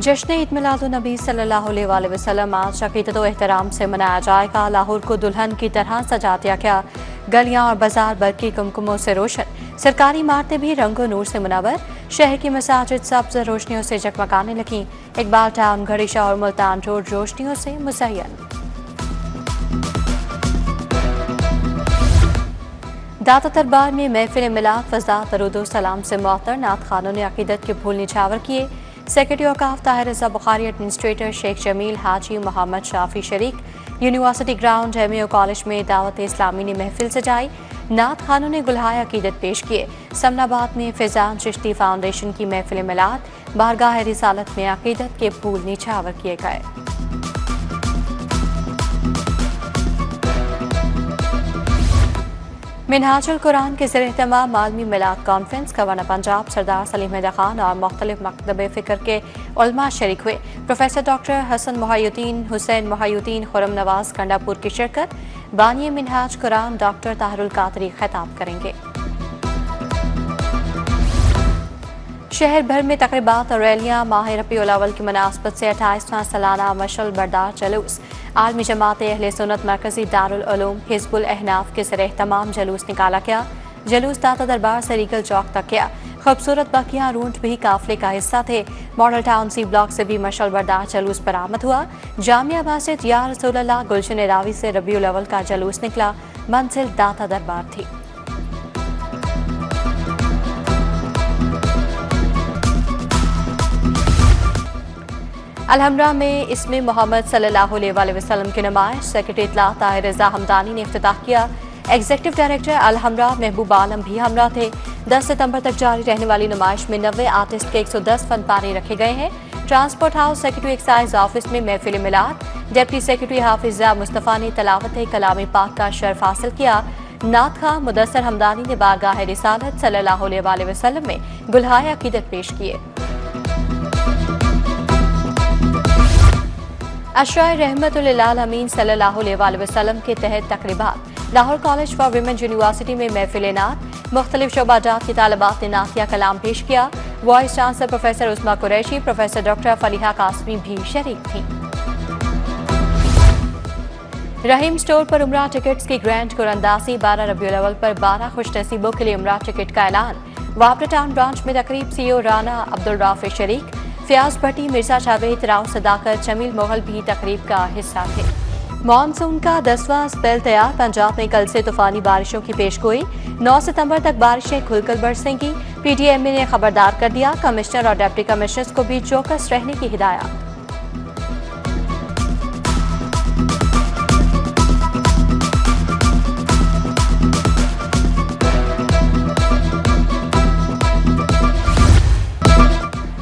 जश्न ईद मिलादुन्नबी सल्लल्लाहु अलैहि वसल्लम आज अकीदत व एहतराम से मनाया जाएगा। लाहौर को दुल्हन की तरह सजा दिया गया। गलियां और बाजार बरकी कुमकुमों से रोशन, सरकारी इमारतें भी रंगो नूर से मुनव्वर। शहर की मसाजिद सब्ज रोशनियों से जगमगाने लगी। इकबाल टाउन, घड़ीशाह और मुल्तान रोड रोशनियों से मुज़य्यन। दाता दरबार में महफिल मिलाद फज़ा दरूद सलाम से मुअत्तर। नात खानों ने अकीदत के फूल निछावर किए। सेक्रेटरी औकाफ ताहिर रज़ा बुखारी, एडमिनिस्ट्रेटर शेख जमील हाजी मोहम्मद शाफी शरीक। यूनिवर्सिटी ग्राउंड एमएओ कॉलेज में दावत इस्लामी ने महफिल सजाई। नात खानों ने गुलहाय अकीदत पेश किए। समनाबाद में फैजान चिश्ती फाउंडेशन की महफिल मिलाद, बारगाह रिसालत में अकीदत के फूल निछावर किए गए। मिनहाजुल कुरान के ज़रिए तमाम आलमी मिलाद कॉन्फ्रेंस गवर्नर पंजाब सरदार सलीम हैदर खान और मुख्तलिफ मकतब फ़िक्र के उलमा शरीक हुए। प्रोफेसर डॉक्टर हसन मोहयुद्दीन, हुसैन मोहयुद्दीन, खुरम नवाज गंडापुर की शिरकत। बानी मिनहाज कुरान डॉक्टर ताहिरुल कादरी खिताब करेंगे। शहर भर में तकरीबात और रैलियां। माह रबीउल अव्वल की मुनासबत से 28वां सालाना मशअल बरदार जुलूस आलमी जमात अहले सुन्नत मरकजी दारुल उलूम हिज़्बुल अहनाफ के ज़रिए तमाम जुलूस निकाला गया। जुलूस दाता दरबार से रीगल चौक तक गया। खूबसूरत बगियां रूट भी काफिले का हिस्सा थे। मॉडल टाउन सी ब्लॉक से भी मशअल बरदार जुलूस बरामद हुआ। जामिया मस्जिद या रसूलल्लाह गुलशन रावी से रबीउल अव्वल का जुलूस निकला। मंजिल दाता दरबार थी। अलहमरा में इसमें मोहम्मद सल्लल्लाहु अलैहि वसल्लम की नुमाइश। सेक्रेटरी इत्तलात ताहिर रज़ा हमदानी ने इफ्तिताह किया। एग्जीक्यूटिव डायरेक्टर अलहमरा महबूब आलम भी हमरा थे। 10 सितंबर तक जारी रहने वाली नुमाइश में 90 आर्टिस्ट के 110 फनपारे रखे गए हैं। Transport house secretary excise office में महफिल मिलाद। डिप्टी सेक्रेटरी हाफिजा मुस्तफ़ा ने तलावत कलाम पाक का शर्फ हासिल किया। नात खां मुदस्सर हमदानी ने बारगाह रिसालत सल्लल्लाहु अलैहि वसल्लम में गुलहाय अकीदत पेश किए। अशराए रहमतुल लिल आलमीन सल्लल्लाहु अलैहि वसल्लम के तहत तकरीबात। Lahore college for women university में महफिल नात। मुख्तलिफ शोबाजात की तालिबात ने नातिया कलाम पेश किया। Vice chancellor professor Usma Qureshi, professor doctor Faliha Qasmi भी शरीक थी। रहीम स्टोर पर उमरा टिकट्स की ग्रैंड कुरंदाजी। 12 रबीउल अव्वल पर 12 खुशनसीबों के लिए उमरा टिकट का ऐलान। वापरा टाउन ब्रांच में तकरीब सीईओ राना अब्दुल राफे शरीक। फयाज भट्टी, मिर्जा जावेद, राव सदाकत, जमील मोगल भी तकरीब का हिस्सा थे। मानसून का 10वां स्पेल तैयार। पंजाब में कल से तूफानी बारिशों की पेशगोई। 9 सितंबर तक बारिशें खुलकर बरसेंगी। पीटीएमए ने खबरदार कर दिया। कमिश्नर और डिप्टी कमिश्नर्स को भी चौकस रहने की हिदायत।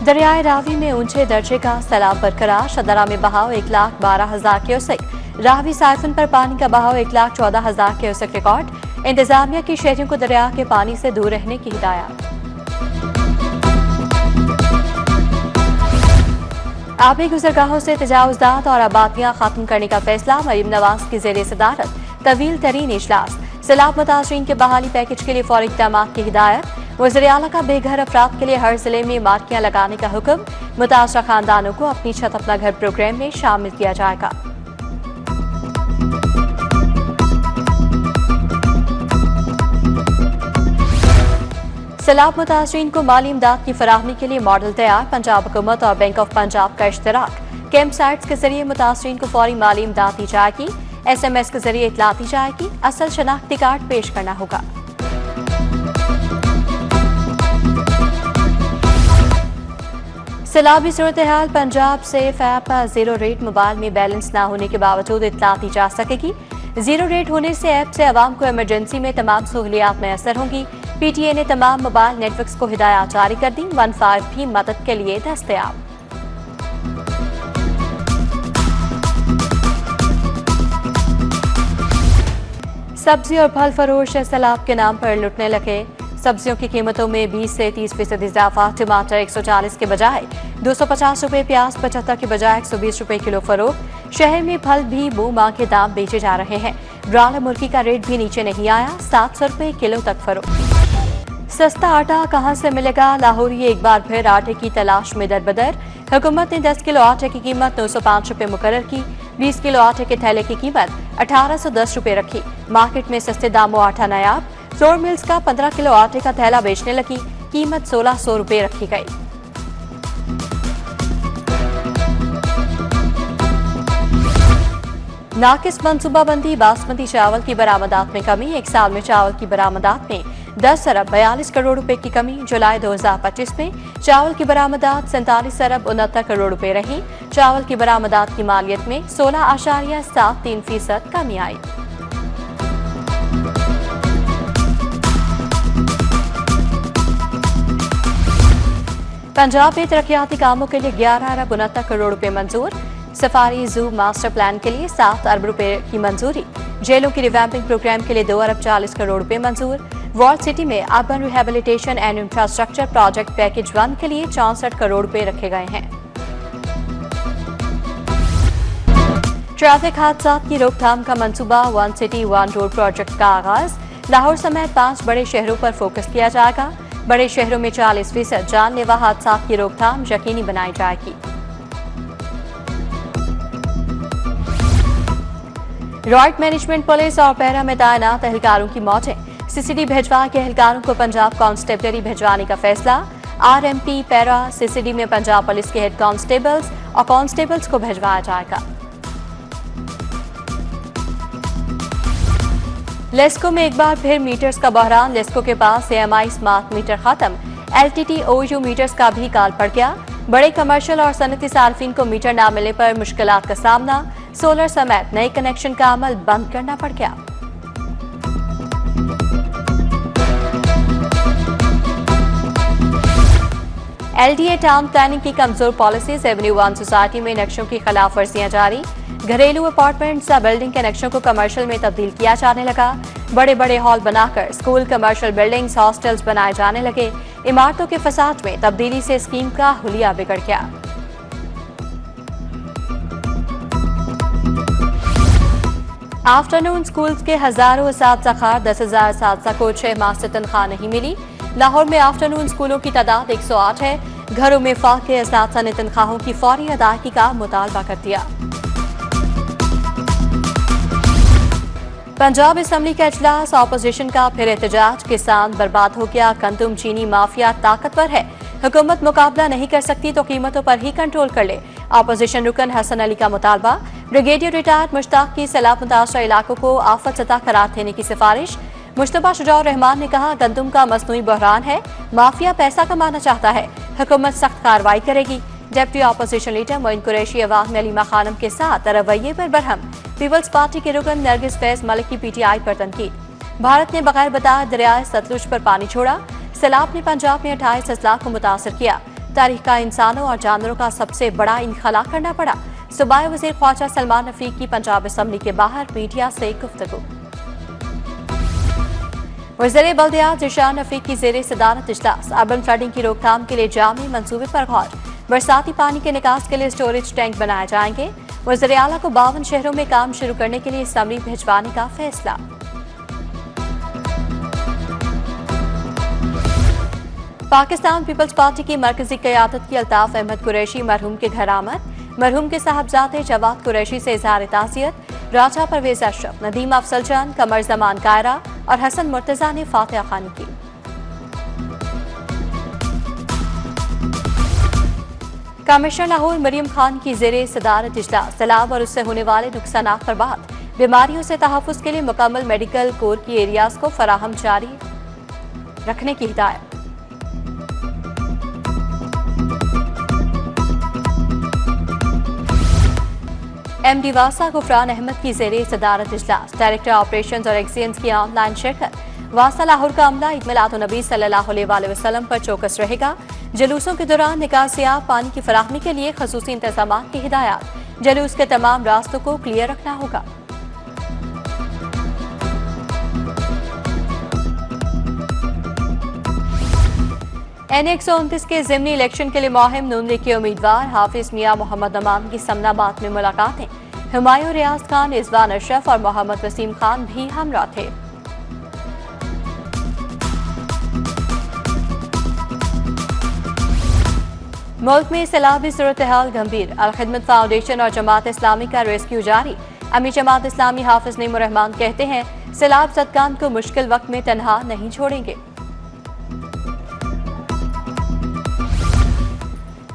दरियाए रावी में ऊंचे दर्जे का सैलाब बरकरार। शदरा में बहाव 1,12,000 क्यूसेक। रावी साइफन पर पानी का बहाव 1,14,000 क्यूसेक रिकॉर्ड। इंतजामिया की शहरियों को दरिया के पानी से दूर रहने की हिदायत। आबी गुजरगाहों से तजावुज़ात और आबादियां खत्म करने का फैसला। मरीम नवाज की ज़ेरे सदारत तवील तरीन इजलास। सैलाब मुतासरीन के बहाली पैकेज के लिए फौरी इक़दामात की हिदायत। वज़ीर आला का बेघर अफराद के लिए हर जिले में मार्कियां लगाने का हुक्म। मुतासरा खानदानों को अपनी छत अपना घर प्रोग्राम में शामिल किया जाएगा। सैलाब मुतासरीन को माली इमदाद की फराहमी के लिए मॉडल तैयार। पंजाब हुकूमत और बैंक ऑफ पंजाब का इश्तराक। कैंप साइट्स के जरिए मुतासरीन को फौरी माली इमदाद दी जाएगी। SMS के जरिए इतला दी जाएगी। असल शनाख्ती कार्ड पेश करना होगा। सैलाबी सूरत हाल। पंजाब से ऐप जीरो रेट मोबाइल में बैलेंस ना होने के बावजूद इतला दी जा सकेगी। जीरो रेट होने से ऐप से आवाम को इमरजेंसी में तमाम सहूलियात मैसर होंगी। PTA ने तमाम मोबाइल नेटवर्क्स को हिदायत जारी कर दी। 15 भी मदद के लिए दस्तयाब। सब्जी और फल फरोश सैलाब के नाम पर लुटने लगे। सब्जियों की कीमतों में 20 से 30% इजाफा। टमाटर 140 के बजाय 250 रुपए, प्याज 75 के बजाय 120 रुपए किलो फरोख्त। शहर में फल भी मुंह मांग के दाम बेचे जा रहे हैं। ब्रायलर मुर्गी का रेट भी नीचे नहीं आया। 700 रुपए किलो तक फरोख्त। सस्ता आटा कहां से मिलेगा? लाहौरी एक बार फिर आटे की तलाश में दरबदर। हुकूमत ने 10 किलो आटे की कीमत 905 रुपए मुकर्रर की। 20 किलो आटे के थैले की कीमत 1810 रुपए रखी। मार्केट में सस्ते दामों आटा नायाब। फ्लोर मिल्स का 15 किलो आटे का थैला बेचने लगी, कीमत 1600 रुपए रखी गई। नाकिस मनसूबाबंदी, बासमती चावल की बरामदात में कमी। एक साल में चावल की बरामदात में 10 अरब 42 करोड़ रुपए की कमी। जुलाई 2025 में चावल की बरामदात 47 अरब 69 करोड़ रुपए रही। चावल की बरामदात की मालियत में 16.73% कमी आई। पंजाब में तरक्याती कामों के लिए 11 अरब 69 करोड़ रुपए मंजूर। सफारी जू मास्टर प्लान के लिए 7 अरब रुपए की मंजूरी। जेलों की रिवैम्पिंग प्रोग्राम के लिए 2 अरब 40 करोड़ रुपए मंजूर। वॉल्ड सिटी में urban rehabilitation and infrastructure project package 1 के लिए 64 करोड़ रुपए रखे गए हैं। ट्रैफिक हादसात की रोकथाम का मंसूबा 1 सिटी 1 रोड प्रोजेक्ट का आगाज। लाहौर समेत 5 बड़े शहरों पर फोकस किया जाएगा। बड़े शहरों में 40% जानलेवा हादसात की रोकथाम यकीनी बनाई जाएगी। रॉयट मैनेजमेंट पुलिस और पैरा में तैनात एहलकारों की मौतें। सीसीडी भिजवा के एहलकारों को पंजाब कांस्टेबलरी भिजवाने का फैसला। आरएमपी, पैरा, सीसीडी में पंजाब पुलिस के हेड कांस्टेबल्स और कांस्टेबल्स को भिजवाया जाएगा। लेस्को में एक बार फिर मीटर्स का बहरान। लेस्को के पास एएमआई स्मार्ट मीटर खत्म। एलटीटी ओयू मीटर्स का भी काल पड़ गया। बड़े कमर्शियल और सनती सार्फिन को मीटर न मिलने पर मुश्किलात का सामना। सोलर समेत नए कनेक्शन का अमल बंद करना पड़ गया। एलडीए टाउन प्लानिंग की कमजोर पॉलिसीज। एवेन्यू 1 सोसाइटी में नक्शों की खिलाफ वर्जियां जारी। घरेलू अपार्टमेंट्स या बिल्डिंग के नक्शों को कमर्शियल में तब्दील किया जाने लगा। बड़े बड़े हॉल बनाकर स्कूल, कमर्शियल बिल्डिंग्स, हॉस्टल्स बनाए जाने लगे। इमारतों के फसाद में तब्दीली से स्कीम का हुलिया बिगड़ गया। आफ्टरनून स्कूल्स के हजारों असातिज़ा खार। 10,000 असातिज़ा को 6 माह से तनख्वाह नहीं मिली। लाहौर में आफ्टरनून स्कूलों की तादाद 108 है। घरों में फाके असातिज़ा ने तनख्वाहों की फौरी अदायगी का मुतालबा कर दिया। पंजाब असेंबली का इजलास। ऑपोजिशन का फिर एहतजाज। किसान बर्बाद हो गया। गंदम चीनी माफिया ताकतवर है। हुकूमत मुकाबला नहीं कर सकती तो कीमतों पर ही कंट्रोल कर ले। ऑपोजिशन रुकन हसन अली का मुतालबा। ब्रिगेडियर रिटायर्ड मुश्ताक की सैलाब मुतासरा इलाकों को आफत सतह करार देने की सिफारिश। मुश्तबा शुजाउर रहमान ने कहा, गंदम का मसनूई बहरान है, माफिया पैसा कमाना चाहता है, हुकूमत सख्त कार्रवाई करेगी। Deputy opposition leader Moin Qureshi अवाम में अलीमा खानम के साथ रवैये पर बरहम। पीपल्स पार्टी के रुकन नरगिस फैज मलिक की पीटीआई पर तनकीद। भारत ने बगैर बताए दरियाए सतलुज पर पानी छोड़ा। सैलाब ने पंजाब में 28 अजला को मुतासर किया। तारीख का इंसानों और जानवरों का सबसे बड़ा इनखला करना पड़ा। सूबाई वज़ीर ख्वाजा सलमान रफीक की पंजाब असेंबली के बाहर मीडिया से गुफ्तगू। वज़ीर बल्दियात ज़ीशान रफीक की ज़ेरे सदारत इजलास। अर्बन फ्लडिंग की रोकथाम के लिए जामी मंसूबे पर गौर। बरसाती पानी के निकास के लिए स्टोरेज टैंक बनाए जाएंगे। वज़ीर आला को 52 शहरों में काम शुरू करने के लिए असम्बली भिजवाने का फैसला। पाकिस्तान पीपल्स पार्टी की मरकजी क़यादत की अल्ताफ अहमद कुरैशी मरहूम के घर आमद। मरहूम के साहबजादे जवाद कुरैशी से इज़हार ताज़ियत। राजा परवेज अशरफ, नदीम अफजल जान, कमर जमान कायरा और हसन मुर्तजा ने फातिहा खानी की। कमिश्नर लाहौर मरियम खान की ज़ेरे सदारत इजलास। सैलाब और उससे होने वाले नुकसानात पर बात। बीमारियों से तहफ़्फ़ुज़ के लिए मुकम्मल मेडिकल कोर की एरियाज को फराहम जारी रखने की हिदायत। एमडी वासा गुफरान अहमद की ज़ेरे सदारत इजलास। डायरेक्टर ऑपरेशंस और एक्सीलेंस की ऑनलाइन शिरकत। वासा लाहौर का अमला ईद मिलाद-उन-नबी सल्लल्लाहु अलैहि वसल्लम पर चौकस रहेगा। जलूसों के दौरान निकासियाब पानी की फराहमी के लिए खसूसी इंतजाम की हिदायत। जलूस के तमाम रास्तों को क्लियर रखना होगा। NA-129 के ज़िमनी इलेक्शन के लिए मुहिम। नून लीग के उम्मीदवार हाफिज मियां मोहम्मद अमान की समनाबाद में मुलाकातें। हुमायूं रियाज खान, रिजवान अशरफ और मोहम्मद वसीम खान भी हमरा थे। मुल्क में सैलाबी सूरत हाल गंभीर, अल खिदमत फाउंडेशन और जमात इस्लामी का रेस्क्यू जारी। अमीर जमात इस्लामी हाफिज नईमुर रहमान कहते हैं सैलाब ज़दगान को मुश्किल वक्त में तनहा नहीं छोड़ेंगे।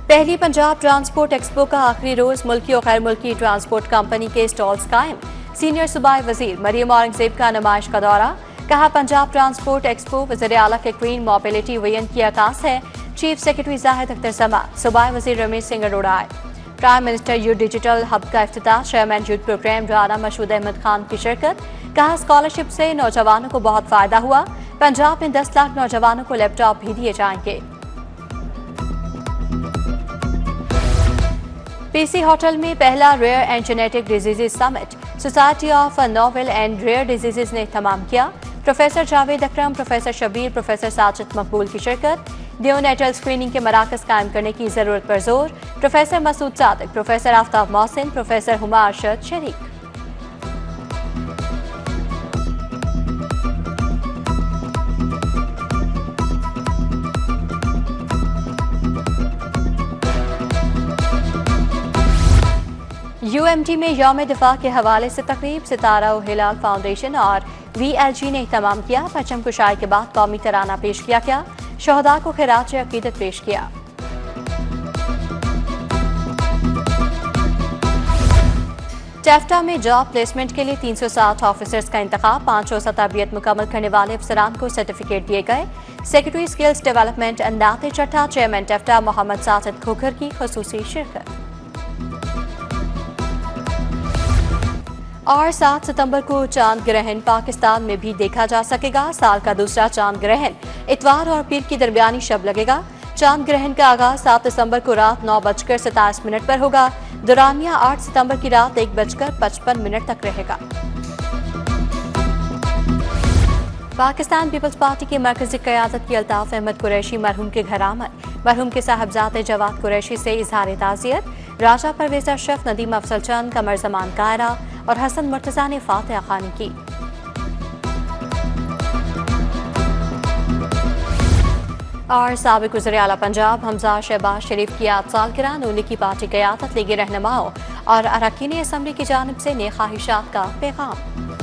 पहली पंजाब ट्रांसपोर्ट एक्सपो का आखिरी रोज मुल्की और गैर मुल्की ट्रांसपोर्ट कंपनी के स्टॉल्स कायम। सीनियर सूबाई वजीर मरियम औरंगजेब का नुमाइश का दौरा, कहा पंजाब ट्रांसपोर्ट एक्सपो वज़ीर आला के क्वीन मोबिलिटी वीएन की आकाश है। चीफ सेक्रेटरी जाहिद अख्तर समा, सूबाई वजीर रमेश सिंह अरोड़ा आए। Prime minister youth digital hub का इफ्तिताह, chairman youth programme Rana Mashhood Ahmed Khan की शिरकत। कहा स्कॉलरशिप से नौजवानों को बहुत फायदा हुआ। पंजाब में 10 लाख नौजवानों को लैपटॉप भी दिए जाएंगे। पीसी होटल में पहला rare and genetic diseases summit society of novel and rare diseases ने इत्तमाम किया। Professor Javed Akram, professor Shabbir, professor Sajid Maqbool की शिरकत। नियोनेटल स्क्रीनिंग के मराकज कायम करने की जरूरत पर जोर। Professor Masood Sadiq, professor Aftab Mohsin, professor Huma Arshad शरीक। यूएमटी में यौम दिफा के हवाले से तकरीब, सितारा व हिलाल फाउंडेशन और वीएलजी ने इत्तमाम किया। परचम कुशाई के बाद कौमी तराना पेश किया गया। शहदा को खिराज अकीदत पेश किया। टेफ्टा में जॉब प्लेसमेंट के लिए 360 ऑफिसर्स का इंतखाब, 500 तरबियत मुकम्मल करने वाले अफसरान को सर्टिफिकेट दिए गए। सेक्रेटरी स्किल्स डेवलपमेंट अंदाते चट्टा, चेयरमैन टेफ्टा मोहम्मद साजिद खोखर की खुसूसी शिरकत। और 7 सितंबर को चांद ग्रहण पाकिस्तान में भी देखा जा सकेगा। साल का दूसरा चांद ग्रहण इतवार और पीर की दरमियानी शब लगेगा। चांद ग्रहण का आगाज 7 दिसंबर को रात 9:27 पर होगा। दौरानिया 8 सितंबर की रात 1:55 तक रहेगा। पाकिस्तान पीपल्स पार्टी की मरकजी क़यादत की अल्ताफ अहमद कुरैशी मरहूम के घर आमद। मरहूम के साहबजादे जवाद कुरैशी से इजहार ताज़ियत। राजा परवेज अशरफ, नदीम अफजल चंद, कमर जमान कायरा और हसन मुर्तजा ने फातिहा खानी की। और साबिक वज़ीर आला पंजाब हमजा शहबाज शरीफ की 8 सालगिरह, नूनी की पार्टी क़यादत, लीगी रहनुमाओं और अरकान असम्बली की जानिब से नेक ख्वाहिशात का पैगाम।